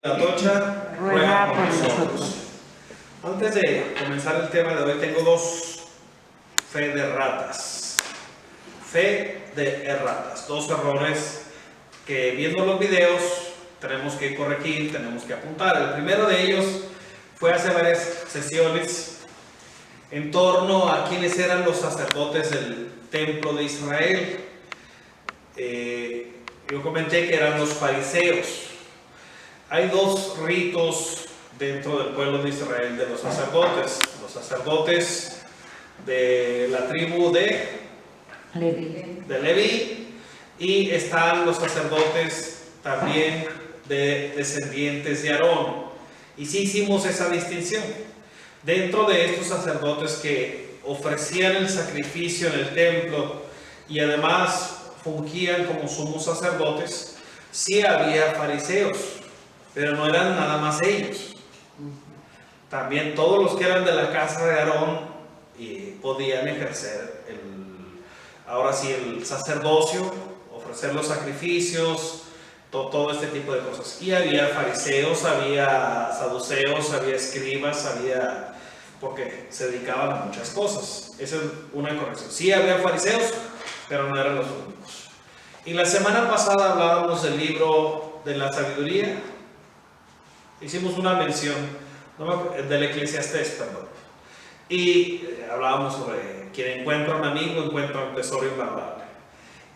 La Tocha ruega por nosotros. Antes de comenzar el tema de hoy, tengo dos fe de ratas. Fe de erratas. Dos errores que viendo los videos tenemos que corregir, tenemos que apuntar. El primero de ellos fue hace varias sesiones en torno a quiénes eran los sacerdotes del templo de Israel. Yo comenté que eran los fariseos. Hay dos ritos dentro del pueblo de Israel de los sacerdotes de la tribu de Leví, y están los sacerdotes también de descendientes de Aarón. Y sí hicimos esa distinción. Dentro de estos sacerdotes que ofrecían el sacrificio en el templo y además fungían como sumos sacerdotes, sí había fariseos, pero no eran nada más ellos. También todos los que eran de la casa de Aarón podían ejercer el sacerdocio, ofrecer los sacrificios, todo este tipo de cosas. Y había fariseos, había saduceos, había escribas, porque se dedicaban a muchas cosas. Esa es una corrección. Sí había fariseos, pero no eran los únicos. Y la semana pasada hablábamos del libro de la sabiduría. Hicimos una mención del Eclesiastés, perdón. Y hablábamos sobre quien encuentra un amigo encuentra un tesoro invaluable.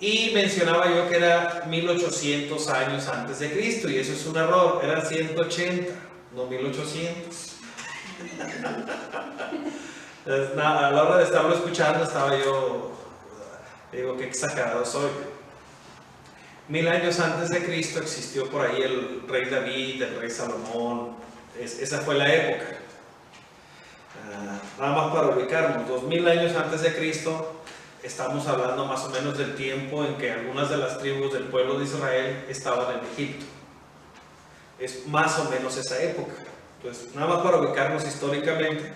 Y mencionaba yo que era 1800 años antes de Cristo, y eso es un error, eran 180, no 1800. A la hora de estarlo escuchando estaba yo, digo, qué exagerado soy. 1000 años antes de Cristo existió por ahí el rey David, el rey Salomón. Esa fue la época. Nada más para ubicarnos, 2000 años antes de Cristo, estamos hablando más o menos del tiempo en que algunas de las tribus del pueblo de Israel estaban en Egipto. Es más o menos esa época. Entonces, nada más para ubicarnos históricamente,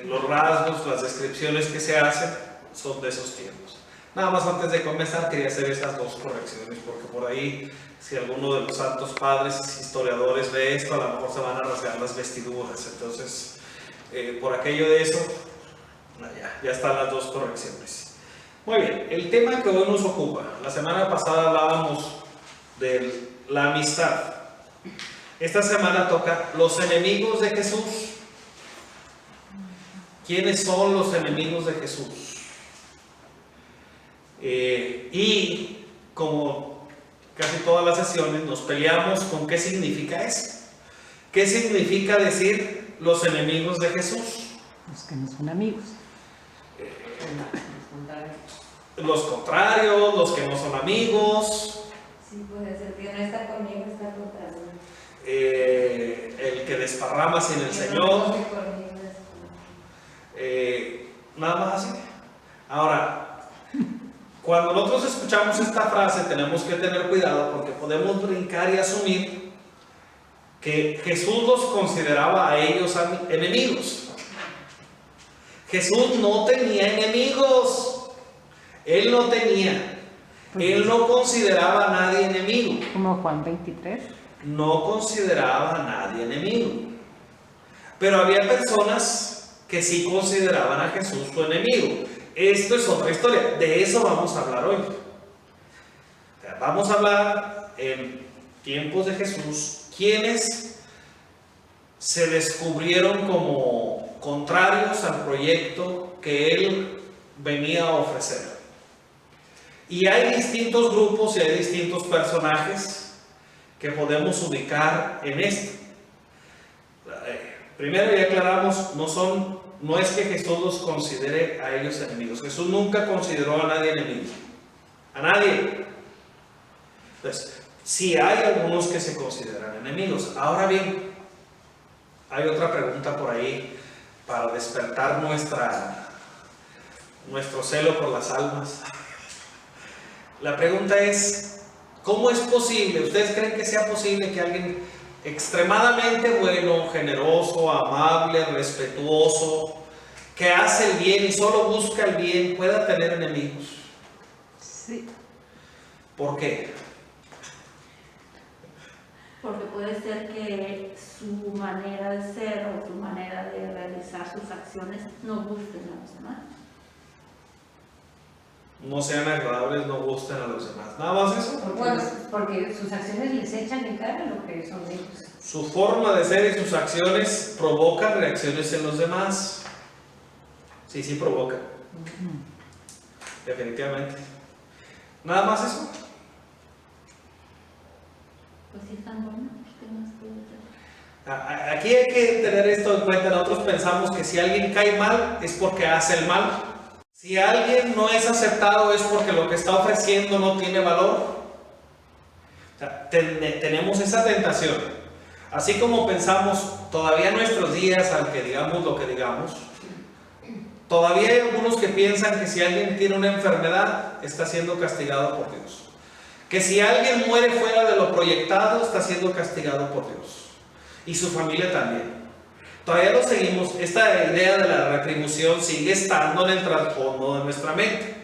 los rasgos, las descripciones que se hacen son de esos tiempos. Nada más antes de comenzar quería hacer estas dos correcciones, porque por ahí, si alguno de los santos padres historiadores ve esto, a lo mejor se van a rasgar las vestiduras. Entonces, por aquello de eso, ya están las dos correcciones. Muy bien, el tema que hoy nos ocupa. La semana pasada hablábamos de la amistad. Esta semana toca los enemigos de Jesús. ¿Quiénes son los enemigos de Jesús? Y como casi todas las sesiones nos peleamos con qué significa eso. ¿Qué significa decir los enemigos de Jesús? Los que no son amigos. Los contrarios, los que no son amigos. Sí, puede ser que no está conmigo, está contrario. El que desparrama sin el Señor. Nada más así. Ahora, cuando nosotros escuchamos esta frase tenemos que tener cuidado, porque podemos brincar y asumir que Jesús los consideraba a ellos enemigos. Jesús no tenía enemigos. Él no tenía. Él no consideraba a nadie enemigo. Como Juan 23. No consideraba a nadie enemigo. Pero había personas que sí consideraban a Jesús su enemigo. Esto es otra historia. De eso vamos a hablar hoy. Vamos a hablar en tiempos de Jesús quienes se descubrieron como contrarios al proyecto que él venía a ofrecer. Y hay distintos grupos y hay distintos personajes que podemos ubicar en esto. Primero, ya aclaramos, no es que Jesús los considere a ellos enemigos. Jesús nunca consideró a nadie enemigo. A nadie. Entonces, sí hay algunos que se consideran enemigos. Ahora bien, hay otra pregunta por ahí para despertar nuestro celo por las almas. La pregunta es, ¿cómo es posible? ¿Ustedes creen que sea posible que alguien extremadamente bueno, generoso, amable, respetuoso, que hace el bien y solo busca el bien, pueda tener enemigos? Sí. ¿Por qué? Porque puede ser que su manera de ser o su manera de realizar sus acciones no gusten a los demás. No sean agradables, no gusten a los demás. Nada más eso. Porque sus acciones les echan en cara lo que son ellos. Su forma de ser y sus acciones provocan reacciones en los demás. Sí, sí provocan. Definitivamente. Nada más eso. Pues sí, están buenos. ¿Qué más puede ser? Aquí hay que tener esto en cuenta. Nosotros pensamos que si alguien cae mal es porque hace el mal. Si alguien no es aceptado es porque lo que está ofreciendo no tiene valor. O sea, tenemos esa tentación. Así como pensamos todavía en nuestros días, aunque digamos lo que digamos, todavía hay algunos que piensan que si alguien tiene una enfermedad está siendo castigado por Dios. Que si alguien muere fuera de lo proyectado está siendo castigado por Dios. Y su familia también. Todavía lo seguimos. Esta idea de la retribución sigue estando en el trasfondo de nuestra mente.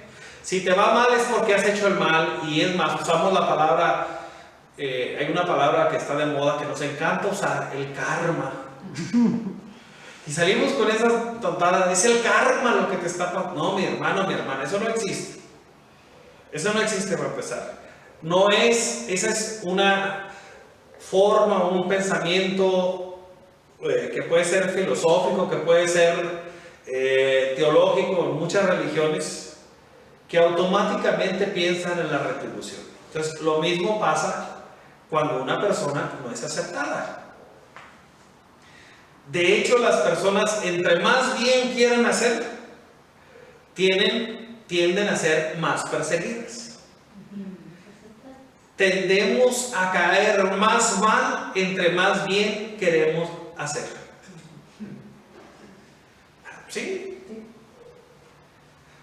Si te va mal es porque has hecho el mal. Y es más, usamos la palabra, hay una palabra que está de moda que nos encanta usar, el karma. Y salimos con esas tontadas. Dice el karma lo que te está pasando. No, mi hermano, mi hermana, eso no existe. Eso no existe para empezar. No es, esa es una forma, un pensamiento que puede ser filosófico, que puede ser teológico en muchas religiones, que automáticamente piensan en la retribución. Entonces, lo mismo pasa cuando una persona no es aceptada. De hecho, las personas, entre más bien quieran hacer, tienden a ser más perseguidas. Tendemos a caer más mal entre más bien queremos hacer. ¿Sí?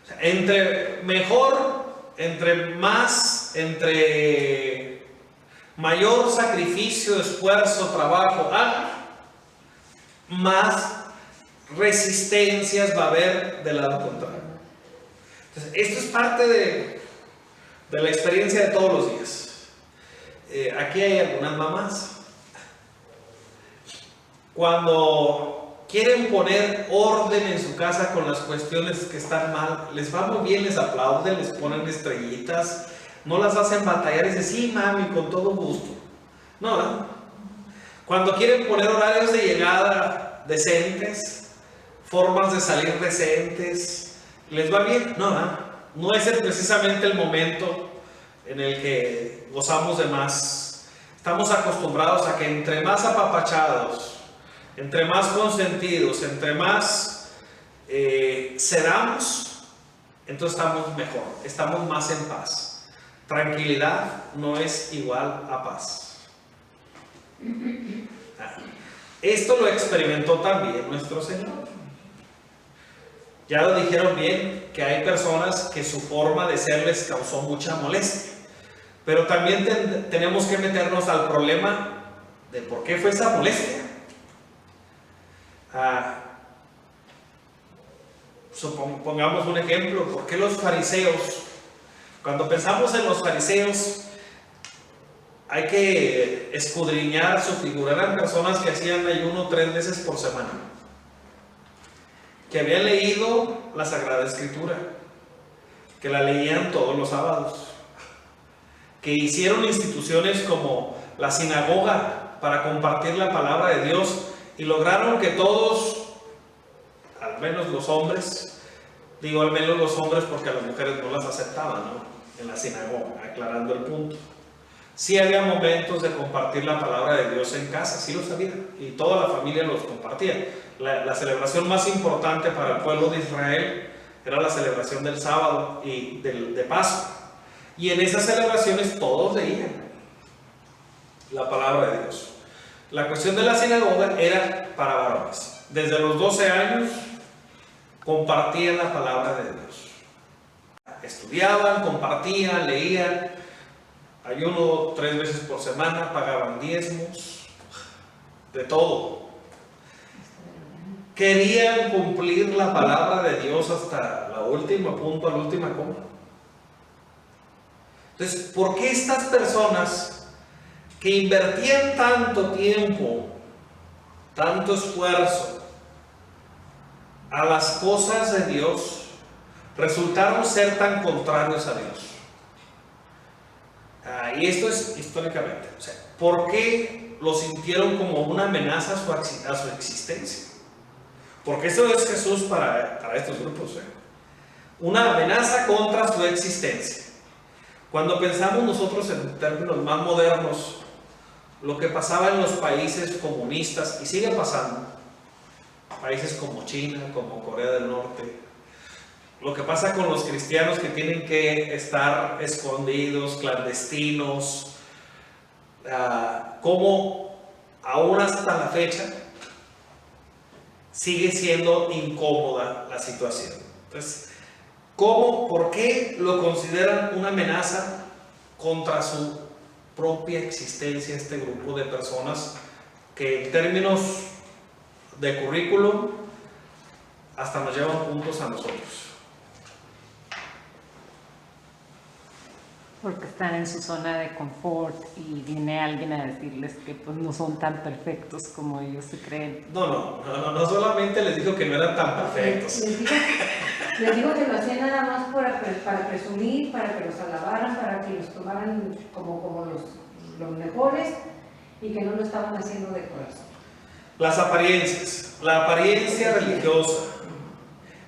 O sea, entre mejor, entre más, entre mayor sacrificio, esfuerzo, trabajo, más resistencias va a haber del lado contrario. Entonces, esto es parte de la experiencia de todos los días. Aquí hay algunas mamás. Cuando quieren poner orden en su casa con las cuestiones que están mal, les va muy bien, les aplauden, les ponen estrellitas, no las hacen batallar y dicen, sí, mami, con todo gusto. No, ¿no? Cuando quieren poner horarios de llegada decentes, formas de salir decentes, ¿les va bien? No, ¿no? No es precisamente el momento en el que gozamos de más. Estamos acostumbrados a que entre más apapachados, entre más consentidos, entre más cedamos, entonces estamos mejor, estamos más en paz. Tranquilidad no es igual a paz. Esto lo experimentó también nuestro Señor. Ya lo dijeron bien, que hay personas que su forma de ser les causó mucha molestia. Pero también tenemos que meternos al problema de por qué fue esa molestia. Pongamos un ejemplo. ¿Por qué los fariseos? Cuando pensamos en los fariseos, hay que escudriñar su figura. Eran personas que hacían ayuno 3 veces por semana, que habían leído la Sagrada Escritura, que la leían todos los sábados, que hicieron instituciones como la sinagoga para compartir la palabra de Dios y lograron que todos, al menos los hombres, digo al menos los hombres porque a las mujeres no las aceptaban, ¿no? En la sinagoga, aclarando el punto. Sí había momentos de compartir la palabra de Dios en casa, sí los había, y toda la familia los compartía. La celebración más importante para el pueblo de Israel era la celebración del sábado y de Pascua. Y en esas celebraciones todos leían la palabra de Dios. La cuestión de la sinagoga era para varones. Desde los 12 años compartían la palabra de Dios. Estudiaban, compartían, leían, ayuno 3 veces por semana, pagaban diezmos, de todo. Querían cumplir la palabra de Dios hasta la última punto, la última coma. Entonces, ¿por qué estas personas que invertían tanto tiempo, tanto esfuerzo a las cosas de Dios, resultaron ser tan contrarios a Dios. Y esto es históricamente. O sea, ¿por qué lo sintieron como una amenaza a su existencia? Porque eso es Jesús para estos grupos. Una amenaza contra su existencia. Cuando pensamos nosotros en términos más modernos, lo que pasaba en los países comunistas, y sigue pasando, países como China, como Corea del Norte, lo que pasa con los cristianos que tienen que estar escondidos, clandestinos, como aún hasta la fecha sigue siendo incómoda la situación. Entonces, ¿por qué lo consideran una amenaza contra su propia existencia este grupo de personas que en términos de currículum hasta nos llevan puntos a nosotros? Porque están en su zona de confort y viene alguien a decirles que pues no son tan perfectos como ellos se creen. No solamente les dijo que no eran tan perfectos. Les digo que lo hacían nada más para presumir, para que los alabaran, para que los tomaran como los mejores y que no lo estaban haciendo de corazón. Las apariencias, la apariencia religiosa.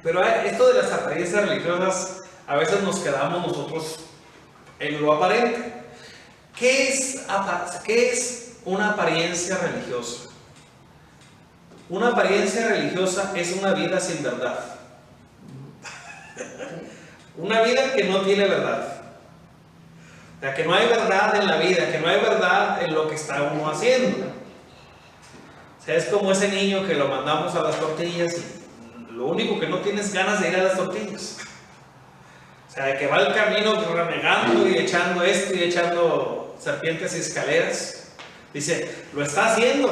Pero esto de las apariencias religiosas, a veces nos quedamos nosotros en lo aparente. ¿Qué es una apariencia religiosa? Una apariencia religiosa es una vida sin verdad. Una vida que no tiene verdad. O sea, que no hay verdad en la vida, que no hay verdad en lo que está uno haciendo. O sea, es como ese niño que lo mandamos a las tortillas y lo único que no tiene es ganas de ir a las tortillas. O sea, de que va el camino renegando y echando esto y echando serpientes y escaleras. Dice, lo está haciendo.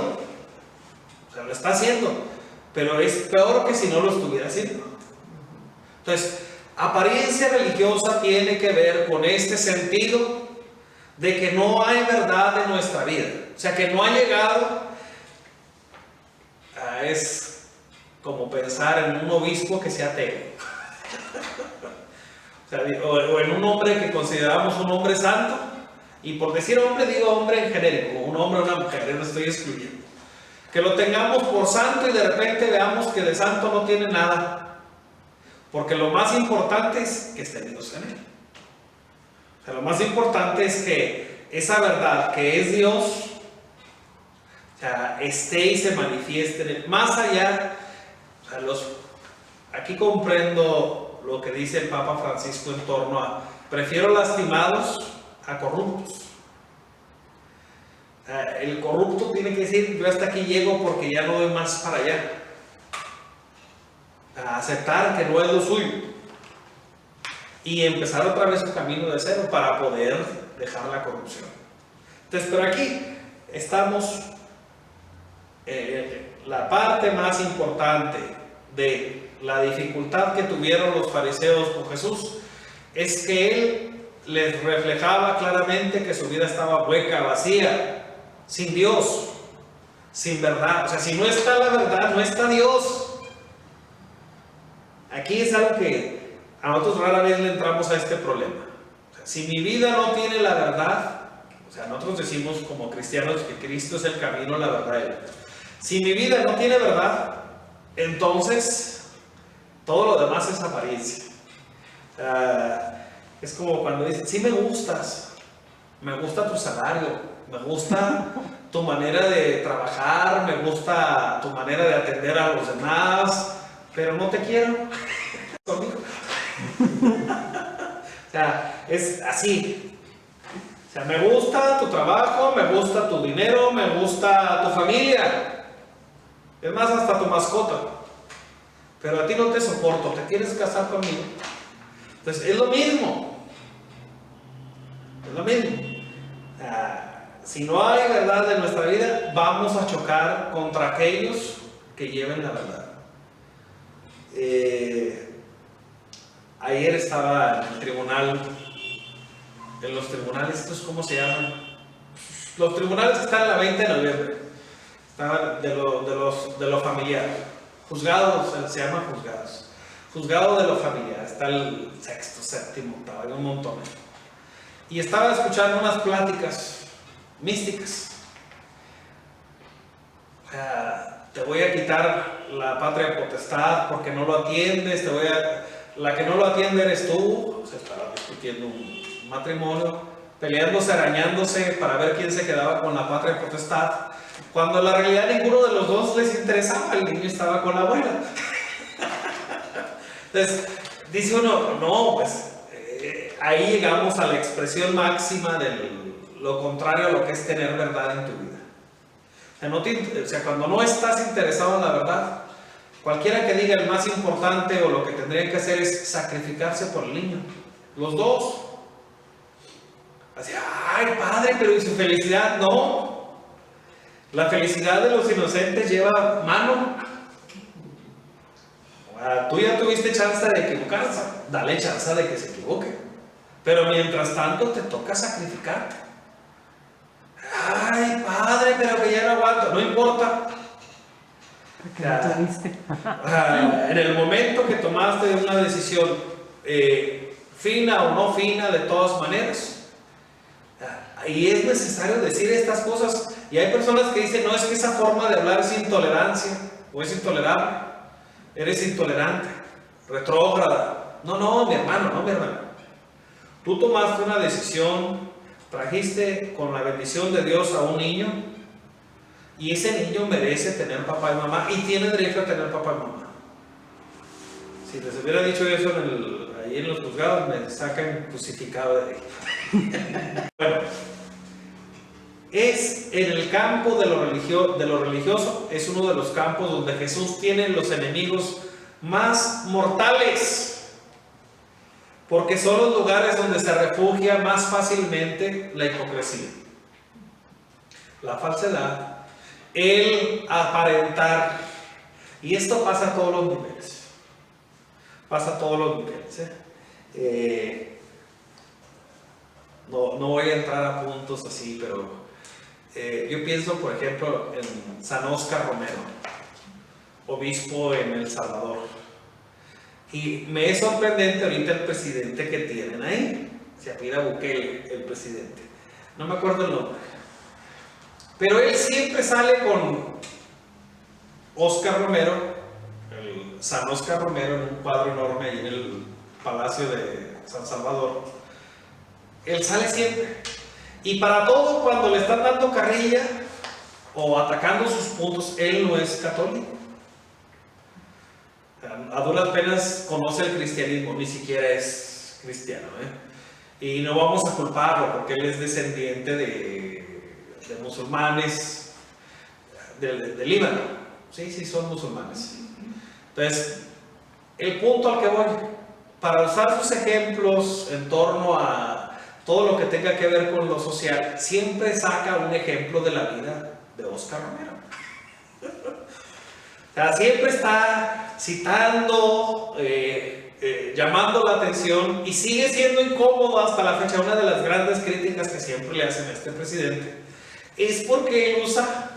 O sea, lo está haciendo. Pero es peor que si no lo estuviera haciendo. Entonces, apariencia religiosa tiene que ver con este sentido de que no hay verdad en nuestra vida. O sea, que no ha llegado. Es como pensar en un obispo que sea ateo. O en un hombre que consideramos un hombre santo, y por decir hombre digo hombre en genérico, un hombre o una mujer, no estoy excluyendo, que lo tengamos por santo y de repente veamos que de santo no tiene nada, porque lo más importante es que esté Dios en él. O sea, lo más importante es que esa verdad que es Dios, o sea, esté y se manifieste en él. Más allá, o sea, aquí comprendo lo que dice el Papa Francisco en torno a prefiero lastimados a corruptos. El corrupto tiene que decir yo hasta aquí llego porque ya no doy más para allá. A aceptar que no es lo suyo y empezar otra vez su camino de cero para poder dejar la corrupción. Entonces, pero aquí estamos la parte más importante de la dificultad que tuvieron los fariseos con Jesús es que Él les reflejaba claramente que su vida estaba hueca, vacía, sin Dios, sin verdad. O sea, si no está la verdad, no está Dios. Aquí es algo que a nosotros rara vez le entramos a este problema. O sea, si mi vida no tiene la verdad, o sea, nosotros decimos como cristianos que Cristo es el camino, la verdad y la vida. Si mi vida no tiene verdad, entonces todo lo demás es apariencia. Es como cuando dicen, sí me gustas, me gusta tu salario, me gusta tu manera de trabajar, me gusta tu manera de atender a los demás, pero no te quiero conmigo. O sea, es así. O sea, me gusta tu trabajo, me gusta tu dinero, me gusta tu familia. Es más, hasta tu mascota. Pero a ti no te soporto, ¿te quieres casar conmigo? Entonces, es lo mismo. Es lo mismo. Si no hay verdad en nuestra vida, vamos a chocar contra aquellos que lleven la verdad. Ayer estaba en el tribunal, en los tribunales, ¿estos cómo se llaman? Los tribunales están en la 20 de noviembre. Están de lo familiar. Juzgados, se llaman juzgados. Juzgado de lo familiar. Está el sexto, séptimo, octavo, hay un montón. Y estaba escuchando unas pláticas místicas. Te voy a quitar la patria potestad porque no lo atiendes, la que no lo atiende eres tú. Se estaba discutiendo un matrimonio, peleándose, arañándose para ver quién se quedaba con la patria potestad, cuando en la realidad ninguno de los dos les interesaba, el niño estaba con la abuela. Entonces, dice uno, no, pues ahí llegamos a la expresión máxima de lo contrario a lo que es tener verdad en tu vida. O sea, cuando no estás interesado en la verdad, cualquiera que diga el más importante o lo que tendría que hacer es sacrificarse por el niño. Los dos. Así, ay padre, pero ¿y su felicidad? No. La felicidad de los inocentes lleva mano. Tú ya tuviste chance de equivocarse, dale chance de que se equivoque. Pero mientras tanto te toca sacrificarte. Ay, padre, pero que ya no aguanto. No importa. En el momento que tomaste una decisión, fina o no fina, de todas maneras, y es necesario decir estas cosas. Y hay personas que dicen, no, es que esa forma de hablar es intolerancia o es intolerable. Eres intolerante, retrógrada. No, mi hermano, no, mi hermano. Tú tomaste una decisión, trajiste con la bendición de Dios a un niño, y ese niño merece tener papá y mamá, y tiene derecho a tener papá y mamá. Si les hubiera dicho eso ahí en los juzgados, me sacan crucificado de ahí. Bueno, es en el campo de lo religioso, es uno de los campos donde Jesús tiene los enemigos más mortales, porque son los lugares donde se refugia más fácilmente la hipocresía, la falsedad, el aparentar. Y esto pasa a todos los niveles. Pasa a todos los niveles. No voy a entrar a puntos así, pero yo pienso, por ejemplo, en San Óscar Romero, obispo en El Salvador. Y me es sorprendente ahorita el presidente que tienen ahí. Se apellida Bukele, el presidente. No me acuerdo el nombre. Pero él siempre sale con Óscar Romero, el San Óscar Romero, en un cuadro enorme ahí en el Palacio de San Salvador. Él sale siempre. Y para todo, cuando le están dando carrilla o atacando sus puntos, él no es católico. A duras penas conoce el cristianismo, ni siquiera es cristiano, y no vamos a culparlo porque él es descendiente de musulmanes del Líbano. Sí, son musulmanes. Entonces, el punto al que voy, para usar sus ejemplos en torno a todo lo que tenga que ver con lo social, siempre saca un ejemplo de la vida de Óscar Romero. O sea, siempre está citando, llamando la atención, y sigue siendo incómodo hasta la fecha. Una de las grandes críticas que siempre le hacen a este presidente es porque él usa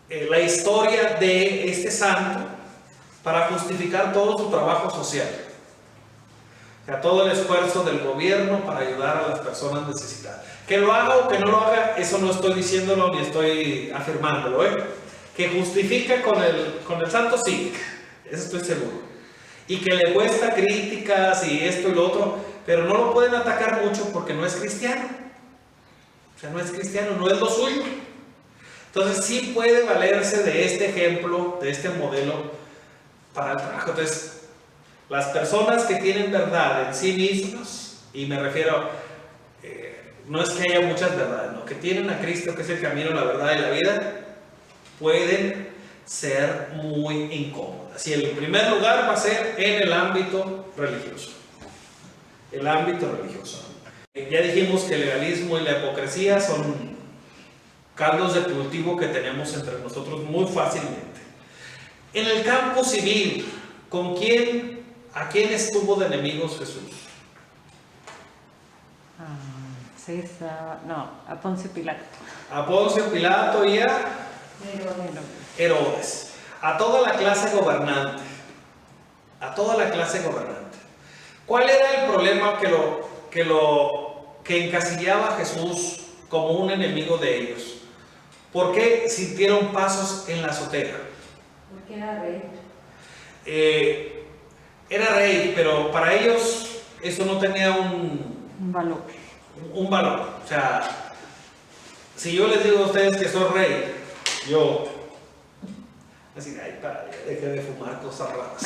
la historia de este santo para justificar todo su trabajo social. O sea, todo el esfuerzo del gobierno para ayudar a las personas necesitadas. Que lo haga o que no lo haga, eso no estoy diciéndolo ni estoy afirmándolo, Que justifica con el santo, sí, eso estoy seguro. Y que le cuesta críticas y esto y lo otro, pero no lo pueden atacar mucho porque no es cristiano. O sea, no es cristiano, no es lo suyo. Entonces sí puede valerse de este ejemplo, de este modelo para el trabajo. Entonces, las personas que tienen verdad en sí mismas, y me refiero, no es que haya muchas verdades, no, que tienen a Cristo, que es el camino, la verdad y la vida, pueden ser muy incómodas. Y el primer lugar va a ser en el ámbito religioso. El ámbito religioso. Ya dijimos que el legalismo y la hipocresía son caldos de cultivo que tenemos entre nosotros muy fácilmente. En el campo civil, ¿a quién estuvo de enemigos Jesús? César, no, a Poncio Pilato. A Poncio Pilato y a Herodes. A toda la clase gobernante. A toda la clase gobernante. ¿Cuál era el problema que encasillaba a Jesús como un enemigo de ellos? ¿Por qué sintieron pasos en la azotea? Porque era rey. Era rey, pero para ellos eso no tenía un valor. Un valor. O sea, si yo les digo a ustedes que soy rey, yo así, ay, padre, deje de fumar cosas raras.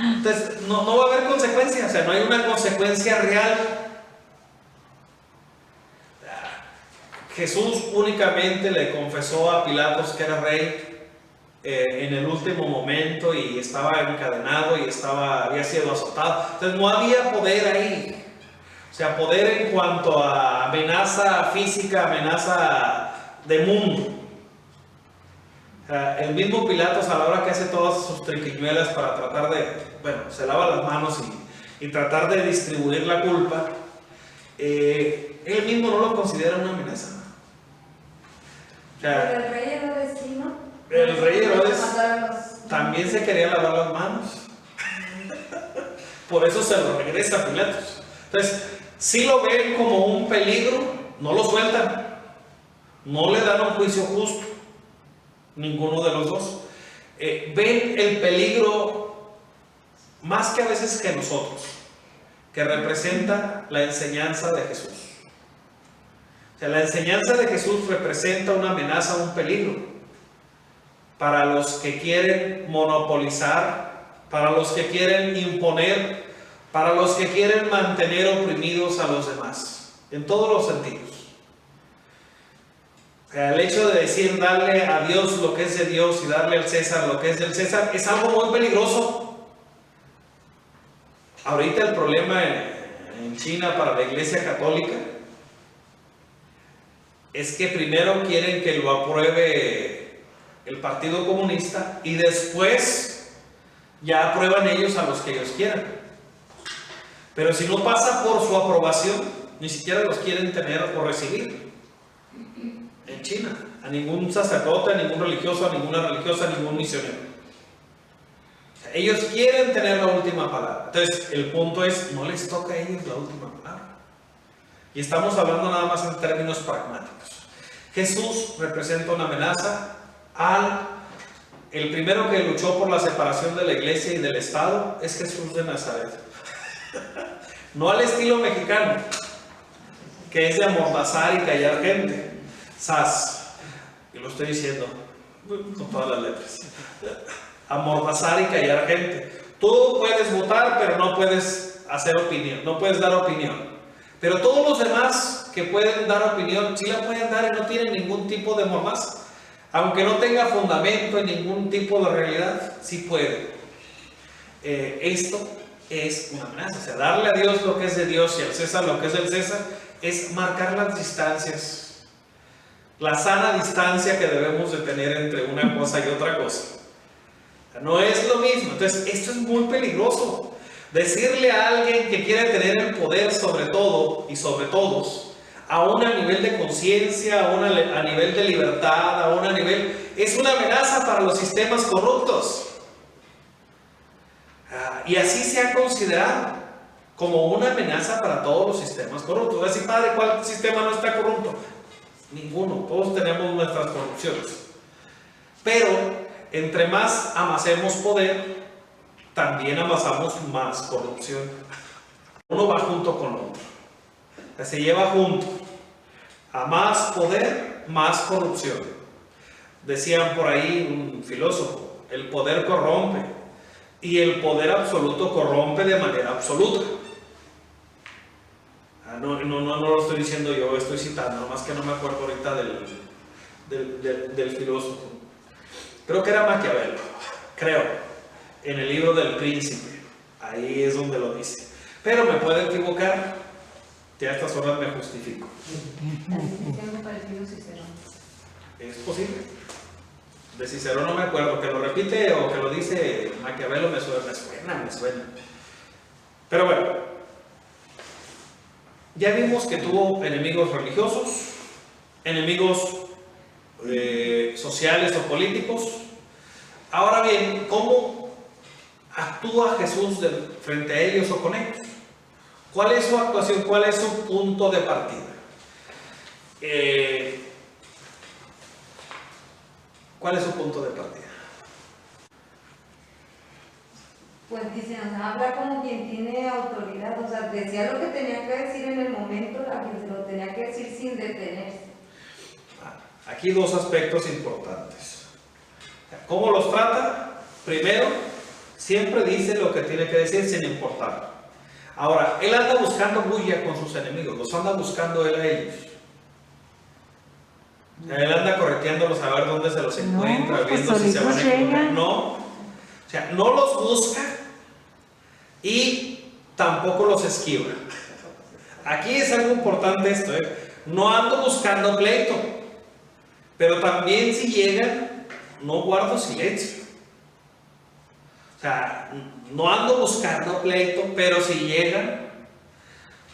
Entonces, no va a haber consecuencia, o sea, no hay una consecuencia real. Jesús únicamente le confesó a Pilatos que era rey en el último momento y estaba encadenado y había sido azotado. Entonces no había poder ahí. O sea, poder en cuanto a amenaza física, amenaza de mundo. O sea, el mismo Pilatos, a la hora que hace todas sus triquiñuelas para tratar se lava las manos y tratar de distribuir la culpa, él mismo no lo considera una amenaza. O sea, Pero el rey Herodes sí, ¿no? el rey Herodes Mataron los- también se quería lavar las manos. Por eso se lo regresa a Pilatos. Entonces, si lo ven como un peligro, no lo sueltan. No le dan un juicio justo. Ninguno de los dos. Ven el peligro más que a veces que nosotros, que representa la enseñanza de Jesús. O sea, la enseñanza de Jesús representa una amenaza, un peligro para los que quieren monopolizar, para los que quieren imponer, para los que quieren mantener oprimidos a los demás, en todos los sentidos. O sea, el hecho de decir darle a Dios lo que es de Dios y darle al César lo que es del César es algo muy peligroso. Ahorita el problema en China para la Iglesia Católica es que primero quieren que lo apruebe el Partido Comunista y después ya aprueban ellos a los que ellos quieran. Pero si no pasa por su aprobación, ni siquiera los quieren tener o recibir en China. A ningún sacerdote, a ningún religioso, a ninguna religiosa, a ningún misionero. Ellos quieren tener la última palabra. Entonces, el punto es, no les toca a ellos la última palabra. Y estamos hablando nada más en términos pragmáticos. Jesús representa una amenaza el primero que luchó por la separación de la iglesia y del Estado es Jesús de Nazaret. No al estilo mexicano, que es de amordazar y callar gente. Sas, y lo estoy diciendo con todas las letras. Amordazar y callar gente. Tú puedes votar, pero no puedes hacer opinión, no puedes dar opinión. Pero todos los demás que pueden dar opinión, sí la pueden dar y no tienen ningún tipo de mordaz. Aunque no tenga fundamento en ningún tipo de realidad, sí puede. Esto es una amenaza. O sea, darle a Dios lo que es de Dios y al César lo que es del César es marcar las distancias. La sana distancia que debemos de tener entre una cosa y otra cosa. O sea, no es lo mismo. Entonces, esto es muy peligroso. Decirle a alguien que quiere tener el poder sobre todo y sobre todos, aún a nivel de conciencia, a nivel de libertad, es una amenaza para los sistemas corruptos. Y así se ha considerado como una amenaza para todos los sistemas corruptos. Así, padre, ¿cuál sistema no está corrupto? Ninguno, todos tenemos nuestras corrupciones. Pero entre más amasemos poder, también amasamos más corrupción. Uno va junto con otro. O sea, se lleva junto. A más poder, más corrupción. Decían por ahí un filósofo, el poder corrompe y el poder absoluto corrompe de manera absoluta. No lo estoy diciendo yo, estoy citando, nomás que no me acuerdo ahorita del filósofo. Creo que era Maquiavelo, creo. En el libro del Príncipe, ahí es donde lo dice. Pero me puedo equivocar, ya a estas horas me justifico. Algo parecido a Cicerón. Es posible. De Cicerón no me acuerdo, que lo repite o que lo dice Maquiavelo me suena. Pero bueno, Ya vimos que tuvo enemigos religiosos, enemigos sociales o políticos. Ahora bien, ¿cómo actúa Jesús frente a ellos o con ellos? ¿Cuál es su actuación? ¿Cuál es su punto de partida? ¿Cuál es su punto de partida? Pues dice, o sea, habla como quien tiene autoridad, o sea, decía lo que tenía que decir en el momento, a quien se lo tenía que decir sin detenerse. Aquí dos aspectos importantes. ¿Cómo los trata? Primero, siempre dice lo que tiene que decir sin importar. Ahora, él anda buscando bulla con sus enemigos, los anda buscando él a ellos. Él anda correteándolos a ver dónde se los encuentra, pues viendo si se van a solitos encontrar. llegan. No, o sea, no los busca y tampoco los esquiva. Aquí es algo importante esto, no ando buscando pleito, pero también si llegan, no guardo silencio. O sea, no ando buscando pleito, pero si llegan,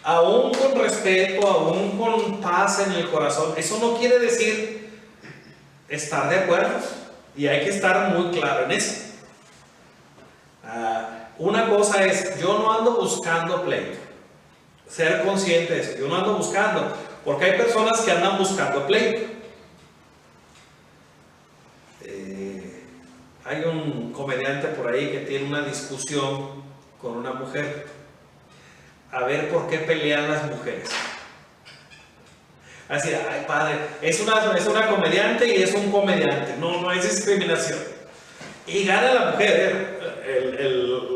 aún con respeto, aún con paz en el corazón, eso no quiere decir estar de acuerdo, y hay que estar muy claro en eso. Una cosa es, yo no ando buscando pleito, ser consciente de eso, yo no ando buscando, porque hay personas que andan buscando pleito. Hay un comediante por ahí que tiene una discusión con una mujer, a ver por qué pelean las mujeres. Así, ay padre, es una comediante y es un comediante, no es discriminación. Y gana la mujer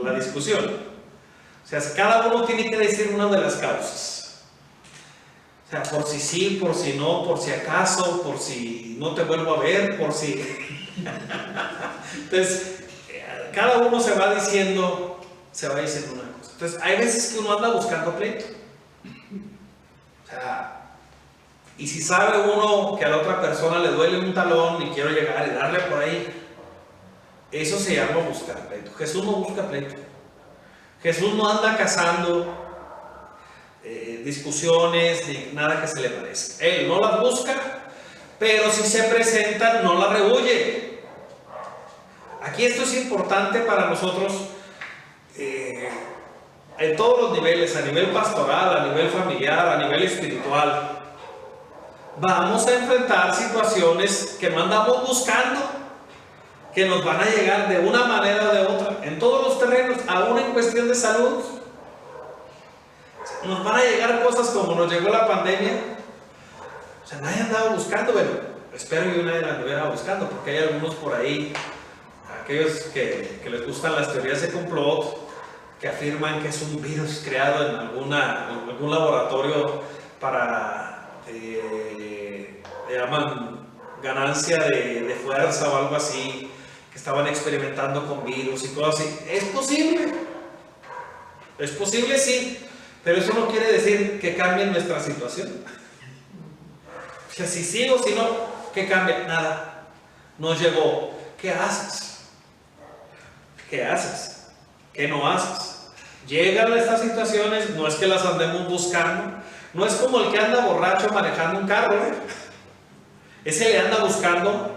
la discusión. O sea, cada uno tiene que decir una de las causas. O sea, por si sí, por si no, por si acaso, por si no te vuelvo a ver, por si... Entonces, cada uno se va diciendo una cosa. Entonces, hay veces que uno anda buscando pleito. O sea, y si sabe uno que a la otra persona le duele un talón y quiero llegar y darle por ahí, eso se llama buscar pleito. Jesús no busca pleito. Jesús no anda cazando discusiones ni nada que se le parezca. Él no las busca, pero si se presentan, no las rehuye. Aquí esto es importante para nosotros en todos los niveles, a nivel pastoral, a nivel familiar, a nivel espiritual. Vamos a enfrentar situaciones que no andamos buscando, que nos van a llegar de una manera o de otra, en todos los terrenos, aún en cuestión de salud. Nos van a llegar cosas como nos llegó la pandemia. O sea, nadie andaba buscando, bueno, espero que nadie la anduviera buscando, porque hay algunos por ahí, aquellos que les gustan las teorías de complot, que afirman que es un virus creado en algún laboratorio para, le llaman ganancia de fuerza o algo así, que estaban experimentando con virus y cosas así. Es posible sí, pero eso no quiere decir que cambie nuestra situación. O sea, si sí o si no, ¿qué cambia? Nada. Nos llegó. ¿Qué haces? ¿Qué haces? ¿Qué no haces? Llegan estas situaciones, no es que las andemos buscando, no es como el que anda borracho manejando un carro, ese le anda buscando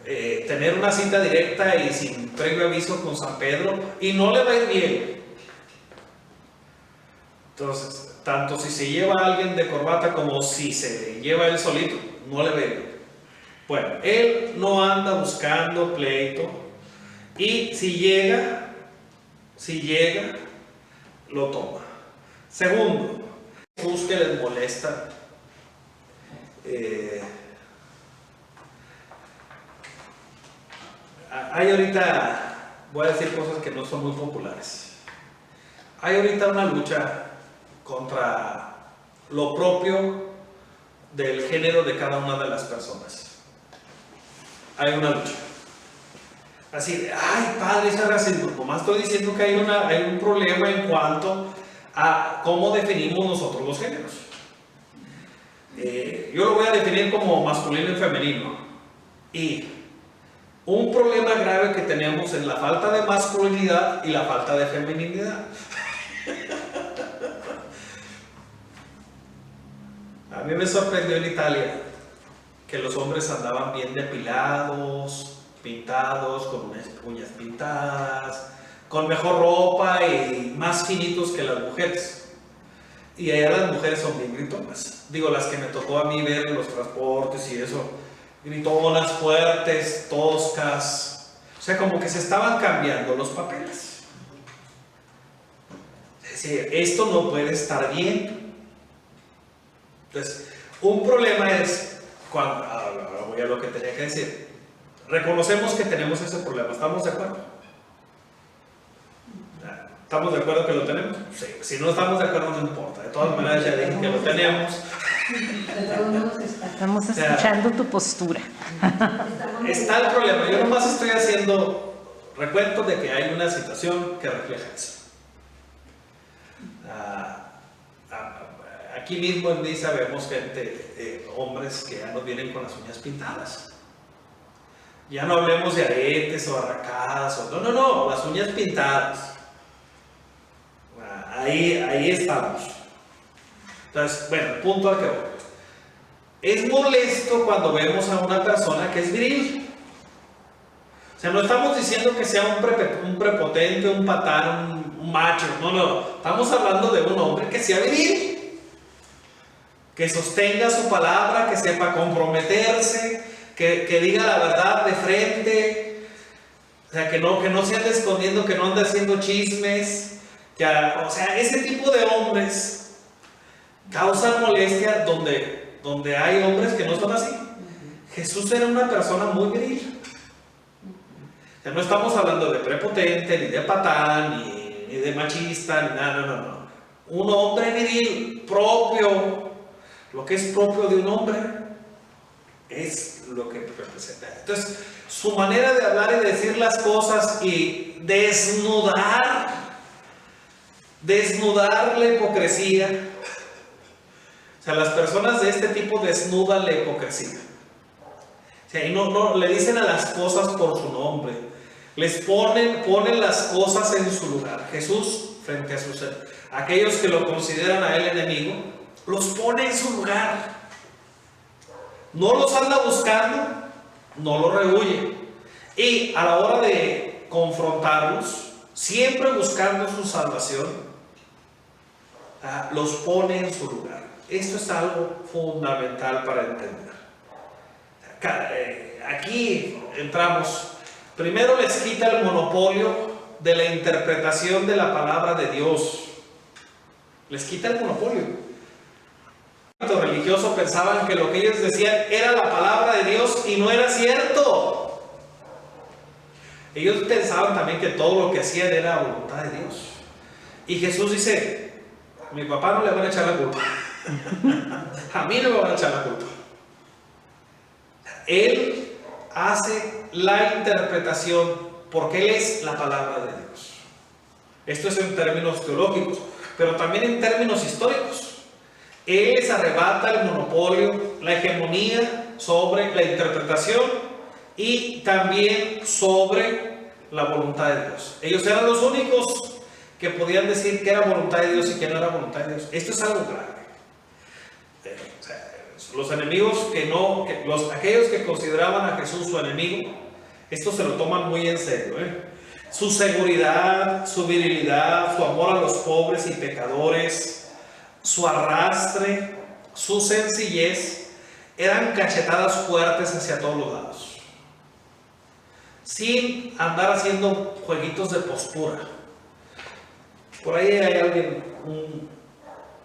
tener una cita directa y sin previo aviso con San Pedro, y no le va a ir bien. Entonces, tanto si se lleva a alguien de corbata como si se lleva él solito, no le va a ir bien. Bueno, él no anda buscando pleito, y si llega, lo toma. Segundo, Jesús que les molesta. Hay ahorita, voy a decir cosas que no son muy populares. Hay ahorita una lucha contra lo propio del género de cada una de las personas. Hay una lucha. Así de, ay padre, ese racismo. Nomás estoy diciendo que hay un problema en cuanto a cómo definimos nosotros los géneros. Yo lo voy a definir como masculino y femenino. Y un problema grave que tenemos es la falta de masculinidad y la falta de feminidad. A mí me sorprendió en Italia que los hombres andaban bien depilados, pintados, con unas uñas pintadas, con mejor ropa y más finitos que las mujeres. Y allá las mujeres son bien gritonas. Digo, las que me tocó a mí ver en los transportes y eso, gritonas, fuertes, toscas. O sea, como que se estaban cambiando los papeles. Es decir, esto no puede estar bien. Entonces, un problema es, ahora voy a lo que tenía que decir. Reconocemos que tenemos ese problema, ¿estamos de acuerdo? ¿Estamos de acuerdo que lo tenemos? Sí. Si no estamos de acuerdo, no importa. De todas maneras, ya dije que lo tenemos. De todos modos está. Estamos escuchando tu postura. Está el problema. Yo nomás estoy haciendo recuento de que hay una situación que refleja eso. Aquí mismo en Niza vemos gente, hombres que ya nos vienen con las uñas pintadas. Ya no hablemos de aretes o arracadas. No, las uñas pintadas. Ahí estamos. Entonces, bueno, punto al que voy. Es molesto cuando vemos a una persona que es viril. O sea, no estamos diciendo que sea un prepotente, un patán, un macho. No. Estamos hablando de un hombre que sea viril. Que sostenga su palabra, que sepa comprometerse, que diga la verdad de frente. O sea, que no se ande escondiendo, que no ande haciendo chismes. O sea, ese tipo de hombres causan molestia donde hay hombres que no son así. Jesús era una persona muy viril. O sea, no estamos hablando de prepotente, ni de patán, ni de machista, ni nada, no. Un hombre viril, propio. Lo que es propio de un hombre es lo que representa. Entonces, su manera de hablar y decir las cosas y desnudar la hipocresía. O sea, las personas de este tipo desnudan la hipocresía. O sea, y no le dicen a las cosas por su nombre. Les ponen las cosas en su lugar. Jesús, frente a aquellos que lo consideran a él enemigo, los pone en su lugar. No los anda buscando, no los rehuye. Y a la hora de confrontarlos, siempre buscando su salvación, los pone en su lugar. Esto es algo fundamental para entender. Aquí entramos. Primero les quita el monopolio de la interpretación de la palabra de Dios. Les quita el monopolio. Los religiosos pensaban que lo que ellos decían era la palabra de Dios y no era cierto. Ellos pensaban también que todo lo que hacían era voluntad de Dios. Y Jesús dice: a mi papá no le van a echar la culpa. A mí no me van a echar la culpa. Él hace la interpretación porque Él es la palabra de Dios. Esto es en términos teológicos, pero también en términos históricos. Él les arrebata el monopolio, la hegemonía sobre la interpretación y también sobre la voluntad de Dios. Ellos eran los únicos que podían decir que era voluntad de Dios y que no era voluntad de Dios. Esto es algo grave. Los enemigos aquellos que consideraban a Jesús su enemigo, esto se lo toman muy en serio. Su seguridad, su virilidad, su amor a los pobres y pecadores, su arrastre, su sencillez, eran cachetadas fuertes hacia todos los lados, sin andar haciendo jueguitos de postura. Por ahí hay alguien, un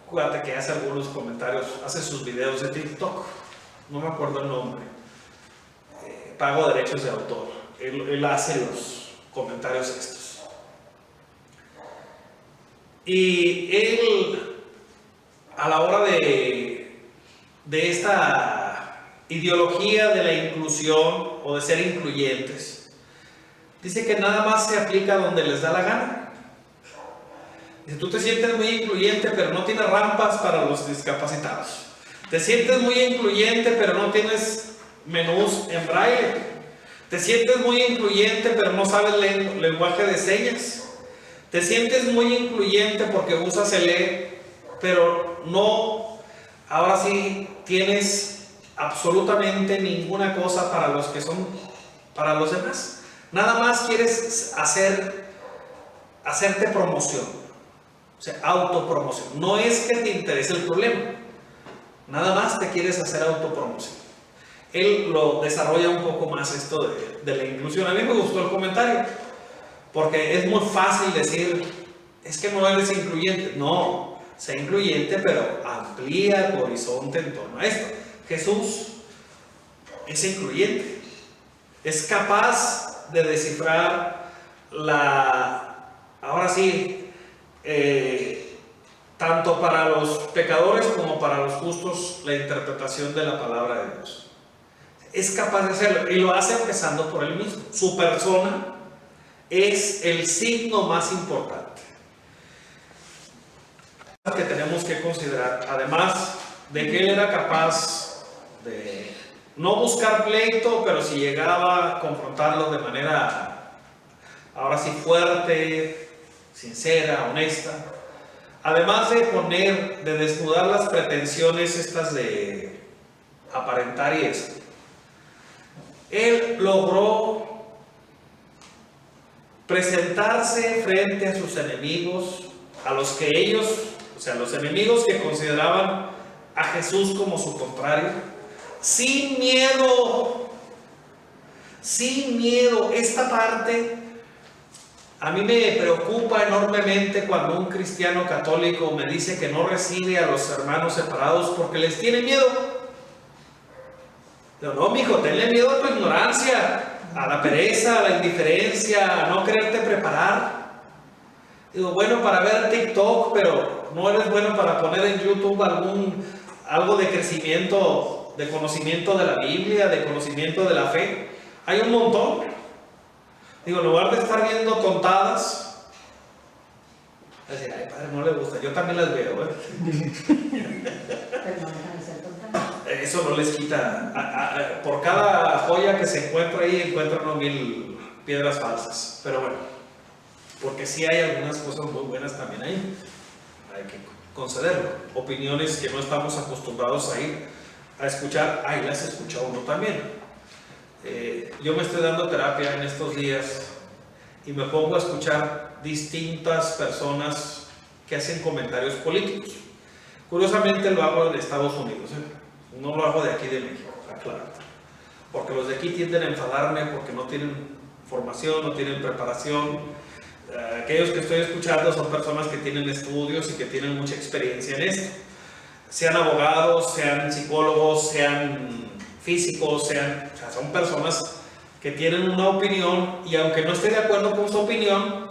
cuate que hace algunos comentarios, hace sus videos de TikTok, no me acuerdo el nombre, pago derechos de autor, él hace los comentarios estos. Y él, a la hora de esta ideología de la inclusión o de ser incluyentes, dice que nada más se aplica donde les da la gana. Dice: tú te sientes muy incluyente pero no tienes rampas para los discapacitados. Te sientes muy incluyente pero no tienes menús en braille. Te sientes muy incluyente pero no sabes lenguaje de señas. Te sientes muy incluyente porque usas el E, pero no ahora sí tienes absolutamente ninguna cosa para los que son para los demás. Nada más quieres hacerte promoción, o sea, autopromoción. No es que te interese el problema, nada más te quieres hacer autopromoción. Él lo desarrolla un poco más esto de la inclusión. A mí me gustó el comentario, porque es muy fácil decir, es que no eres incluyente. No, sé incluyente, pero amplía tu horizonte en torno a esto. Jesús es incluyente, es capaz de descifrar ahora sí, tanto para los pecadores como para los justos, la interpretación de la palabra de Dios. Es capaz de hacerlo y lo hace empezando por él mismo. Su persona es el signo más importante que tenemos que considerar, además de que él era capaz de no buscar pleito, pero si llegaba a confrontarlo de manera ahora sí fuerte, sincera, honesta, además de desnudar las pretensiones estas de aparentar y eso, él logró presentarse frente a sus enemigos, a los que ellos, o sea, los enemigos que consideraban a Jesús como su contrario, sin miedo, sin miedo. Esta parte a mí me preocupa enormemente cuando un cristiano católico me dice que no recibe a los hermanos separados porque les tiene miedo. No, mijo, tenle miedo a tu ignorancia, a la pereza, a la indiferencia, a no quererte preparar. Digo, bueno, para ver TikTok, pero no eres bueno para poner en YouTube algo de crecimiento, de conocimiento de la Biblia, de conocimiento de la fe. Hay un montón. Digo, en lugar de estar viendo tontadas, decir, ay, padre, no le gusta, yo también las veo, Pero no dejan de ser tontas. Eso no les quita. Por cada joya que se encuentra ahí, encuentran 1000 piedras falsas. Pero bueno, porque sí hay algunas cosas muy buenas también ahí. Hay que concederlo. Opiniones que no estamos acostumbrados a ir a escuchar. Ahí las escucha uno también. Yo me estoy dando terapia en estos días y me pongo a escuchar distintas personas que hacen comentarios políticos. Curiosamente lo hago en Estados Unidos, no lo hago de aquí de México, aclaro. Porque los de aquí tienden a enfadarme porque no tienen formación, no tienen preparación. Aquellos que estoy escuchando son personas que tienen estudios y que tienen mucha experiencia en esto. Sean abogados, sean psicólogos, sean físicos, son personas que tienen una opinión y aunque no esté de acuerdo con su opinión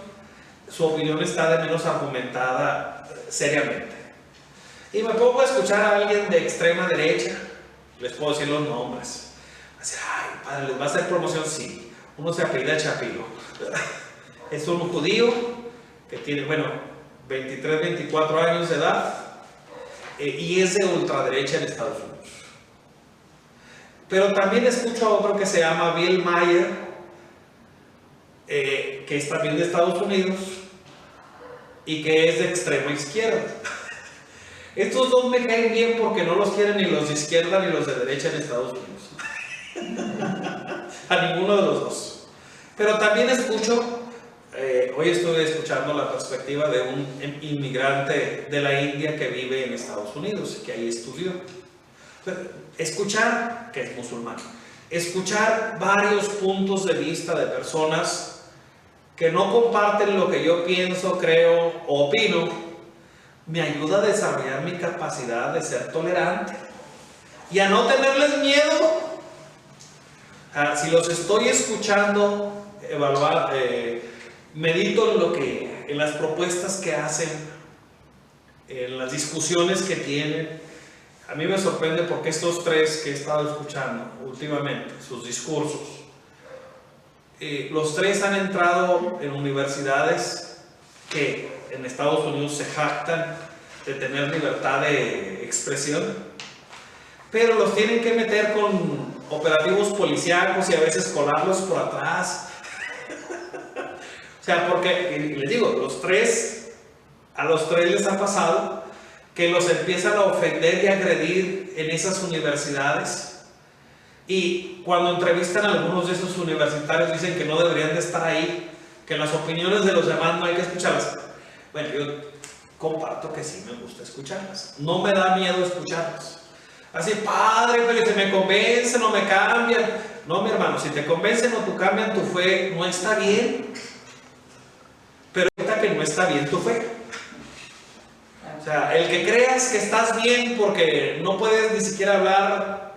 está de menos argumentada seriamente. Y me pongo a escuchar a alguien de extrema derecha, les puedo decir los nombres. Así, ay, padre, ¿les va a hacer promoción? Sí. Uno se apellida Chapilo. Es un judío que tiene, 23, 24 años de edad y es de ultraderecha en Estados Unidos. Pero también escucho a otro que se llama Bill Maher, que es también de Estados Unidos y que es de extrema izquierda. Estos dos me caen bien porque no los quieren ni los de izquierda ni los de derecha en Estados Unidos. A ninguno de los dos. Pero también escucho, hoy estuve escuchando la perspectiva de un inmigrante de la India que vive en Estados Unidos, que ahí estudió. Escuchar, que es musulmán, escuchar varios puntos de vista de personas que no comparten lo que yo pienso, creo o opino, me ayuda a desarrollar mi capacidad de ser tolerante y a no tenerles miedo. Si los estoy escuchando, medito en las propuestas que hacen, en las discusiones que tienen. A mí me sorprende porque estos tres que he estado escuchando últimamente, sus discursos, los tres han entrado en universidades que en Estados Unidos se jactan de tener libertad de expresión, pero los tienen que meter con operativos policíacos y a veces colarlos por atrás. O sea, porque, les digo, a los tres les ha pasado que los empiezan a ofender y agredir en esas universidades. Y cuando entrevistan a algunos de esos universitarios dicen que no deberían de estar ahí, que las opiniones de los demás no hay que escucharlas. Bueno, yo comparto que sí me gusta escucharlas. No me da miedo escucharlas. Así, padre, pero si me convencen o me cambian. No, mi hermano, si te convencen o te cambian tu fe, no está bien. Pero ahorita que no está bien tu fe. O sea, el que creas que estás bien porque no puedes ni siquiera hablar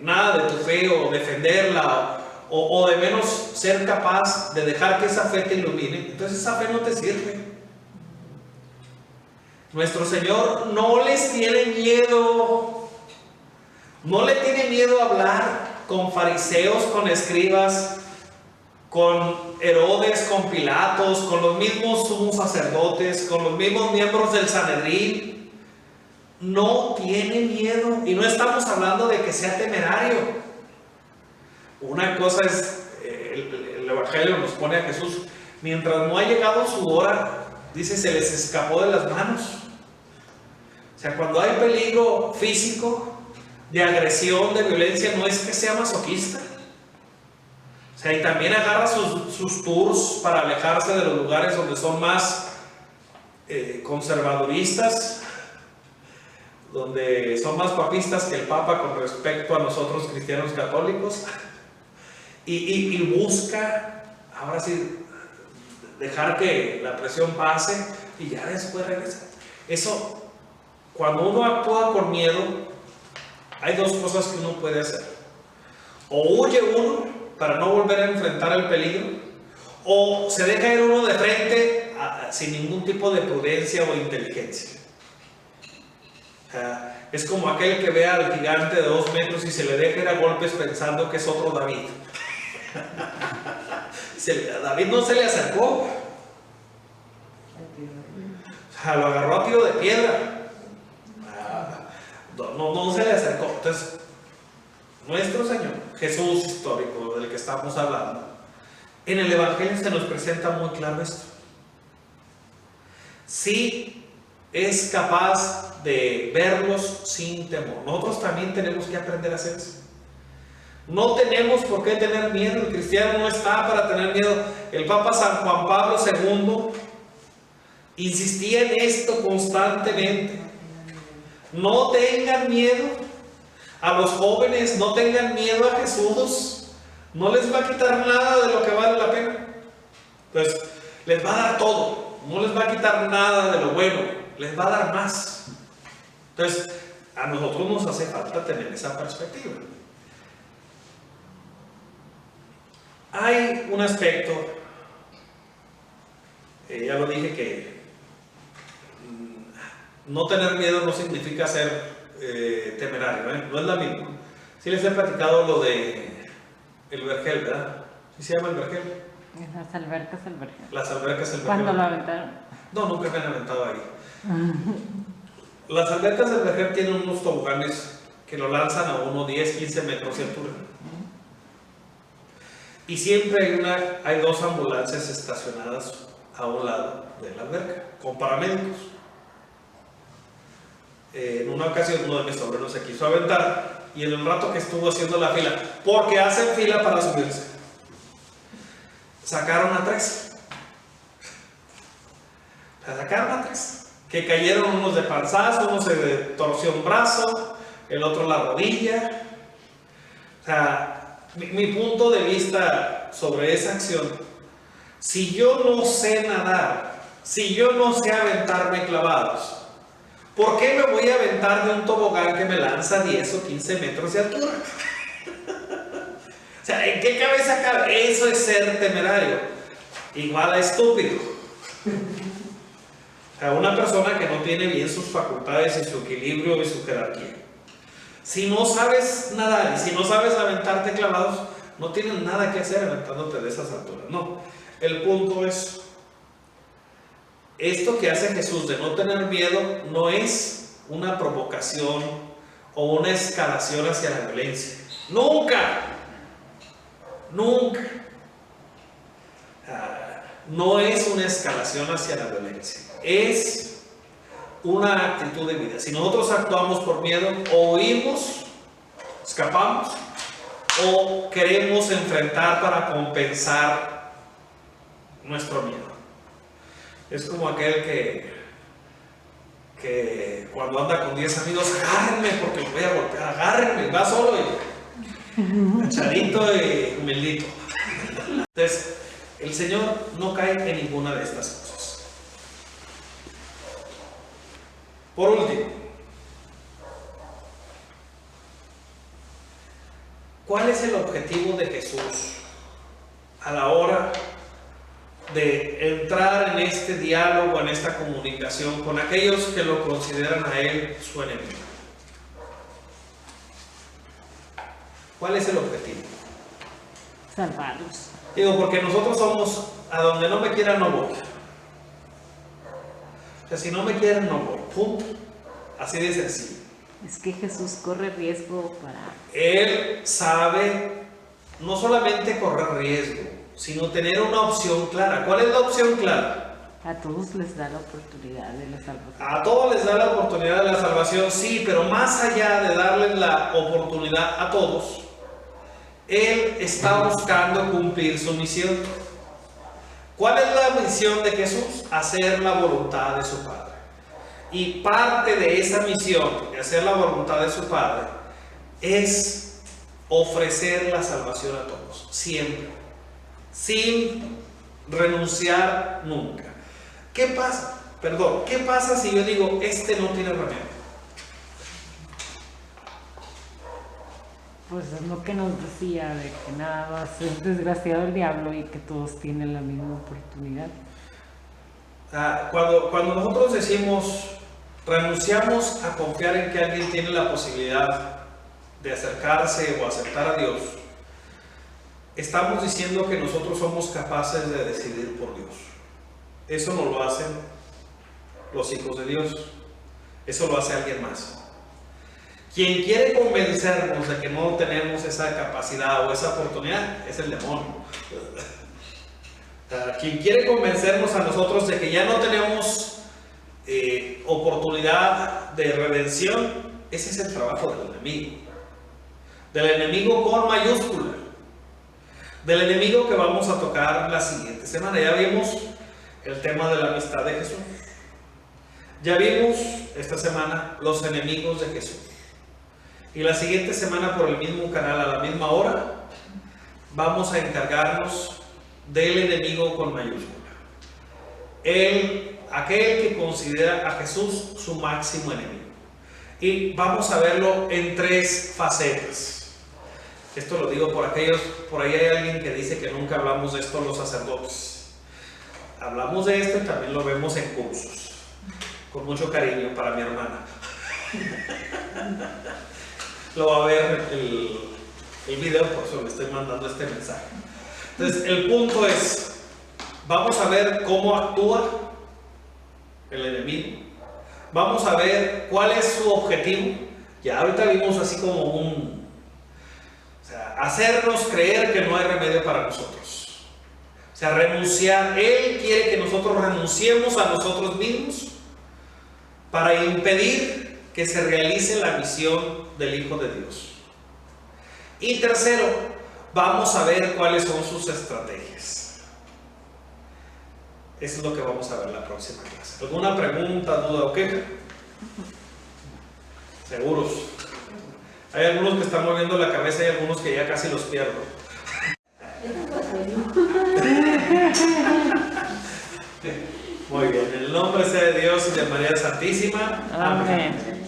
nada de tu fe o defenderla o de menos ser capaz de dejar que esa fe te ilumine, entonces esa fe no te sirve. Nuestro Señor no les tiene miedo, no le tiene miedo a hablar con fariseos, con escribas, con Herodes, con Pilatos, con los mismos sumos sacerdotes, con los mismos miembros del Sanedrín. No tiene miedo, y no estamos hablando de que sea temerario. Una cosa es, el Evangelio nos pone a Jesús, mientras no ha llegado su hora, dice, se les escapó de las manos. O sea, cuando hay peligro físico, de agresión, de violencia, no es que sea masoquista. O sea, y también agarra sus tours para alejarse de los lugares donde son más conservaduristas, donde son más papistas que el Papa con respecto a nosotros cristianos católicos, y busca, ahora sí, dejar que la presión pase y ya después regresa. Eso, cuando uno actúa con miedo, hay dos cosas que uno puede hacer: o huye uno para no volver a enfrentar el peligro, o se deja ir uno de frente sin ningún tipo de prudencia o inteligencia. Es como aquel que ve al gigante de 2 metros y se le deja ir a golpes pensando que es otro David. David no se le acercó, lo agarró a tiro de piedra. No se le acercó. Entonces, nuestro Señor Jesús histórico del que estamos hablando, en el Evangelio se nos presenta muy claro esto. Sí es capaz de verlos sin temor. Nosotros también tenemos que aprender a hacer eso. No tenemos por qué tener miedo. El cristiano no está para tener miedo. El Papa San Juan Pablo II insistía en esto constantemente. No tengan miedo. A los jóvenes, no tengan miedo a Jesús. No les va a quitar nada de lo que vale la pena. Pues les va a dar todo. No les va a quitar nada de lo bueno. Les va a dar más. Entonces, a nosotros nos hace falta tener esa perspectiva. Hay un aspecto, ya lo dije, que no tener miedo no significa ser temerario, ¿eh? No es la misma. Sí les he platicado lo de el vergel, ¿verdad? ¿Sí se llama el vergel? Las albercas el vergel. Las albercas el vergel. ¿Cuándo lo aventaron? No, nunca me han aventado ahí. Las albercas del vergel tienen unos toboganes que lo lanzan a uno 10, 15 metros de altura. Y siempre hay 2 ambulancias estacionadas a un lado de la alberca, con paramédicos. En una ocasión uno de mis sobrinos se quiso aventar, y en el rato que estuvo haciendo la fila, porque hacen fila para subirse, sacaron a 3. La sacaron a 3, que cayeron unos de panzazo, uno se torció un brazo, el otro la rodilla. O sea, mi punto de vista sobre esa acción: si yo no sé nadar, si yo no sé aventarme clavados, ¿por qué me voy a aventar de un tobogán que me lanza 10 o 15 metros de altura? O sea, ¿en qué cabeza cabe? Eso es ser temerario. Igual a estúpido. O sea, una persona que no tiene bien sus facultades y su equilibrio y su jerarquía. Si no sabes nadar y si no sabes aventarte clavados, no tienes nada que hacer aventándote de esas alturas. No, el punto es, esto que hace Jesús de no tener miedo no es una provocación o una escalación hacia la violencia. Nunca, nunca. No es una escalación hacia la violencia. Es una actitud de vida. Si nosotros actuamos por miedo, o huimos, escapamos, o queremos enfrentar para compensar nuestro miedo. Es como aquel que cuando anda con 10 amigos, agárrenme porque lo voy a golpear, agárrenme, va solo y echadito y humildito. Entonces, el Señor no cae en ninguna de estas cosas. Por último, ¿cuál es el objetivo de Jesús a la hora de entrar en este diálogo, en esta comunicación con aquellos que lo consideran a Él su enemigo? ¿Cuál es el objetivo? Salvarlos. Digo, porque nosotros somos a donde no me quieran no voy. O sea, si no me quieren no voy, punto. Así de sencillo. Es que Jesús corre riesgo para... Él sabe no solamente correr riesgo, sino tener una opción clara. ¿Cuál es la opción clara? A todos les da la oportunidad de la salvación. A todos les da la oportunidad de la salvación, sí, pero más allá de darles la oportunidad a todos, Él está buscando cumplir su misión. ¿Cuál es la misión de Jesús? Hacer la voluntad de su Padre. Y parte de esa misión, de hacer la voluntad de su Padre, es ofrecer la salvación a todos, siempre, sin renunciar nunca. ¿Qué pasa? Perdón, ¿qué pasa si yo digo, este no tiene remedio? Pues es lo que nos decía, de que nada más es desgraciado el diablo y que todos tienen la misma oportunidad. Cuando nosotros decimos, renunciamos a confiar en que alguien tiene la posibilidad de acercarse o aceptar a Dios, estamos diciendo que nosotros somos capaces de decidir por Dios. Eso no lo hacen los hijos de Dios, eso lo hace alguien más. Quien quiere convencernos de que no tenemos esa capacidad o esa oportunidad es el demonio. Quien quiere convencernos a nosotros de que ya no tenemos oportunidad de redención, ese es el trabajo del enemigo. Del enemigo con mayúscula. Del enemigo que vamos a tocar la siguiente semana. Ya vimos el tema de la amistad de Jesús. Ya vimos esta semana los enemigos de Jesús. Y la siguiente semana, por el mismo canal, a la misma hora, vamos a encargarnos del enemigo con mayúscula. Aquel que considera a Jesús su máximo enemigo. Y vamos a verlo en 3 facetas. Esto lo digo por ahí hay alguien que dice que nunca hablamos de esto los sacerdotes. Hablamos de esto y también lo vemos en cursos. Con mucho cariño para mi hermana. Lo va a ver el video, por eso le estoy mandando este mensaje. Entonces, el punto es, vamos a ver cómo actúa el enemigo. Vamos a ver cuál es su objetivo. Ya ahorita vimos así como hacernos creer que no hay remedio para nosotros. O sea, renunciar. Él quiere que nosotros renunciemos a nosotros mismos para impedir que se realice la misión del Hijo de Dios. Y tercero, vamos a ver cuáles son sus estrategias. Eso es lo que vamos a ver la próxima clase. ¿Alguna pregunta, duda o queja? Seguros. Hay algunos que están moviendo la cabeza y algunos que ya casi los pierdo. Muy bien, en el nombre sea de Dios y de María Santísima. Amén.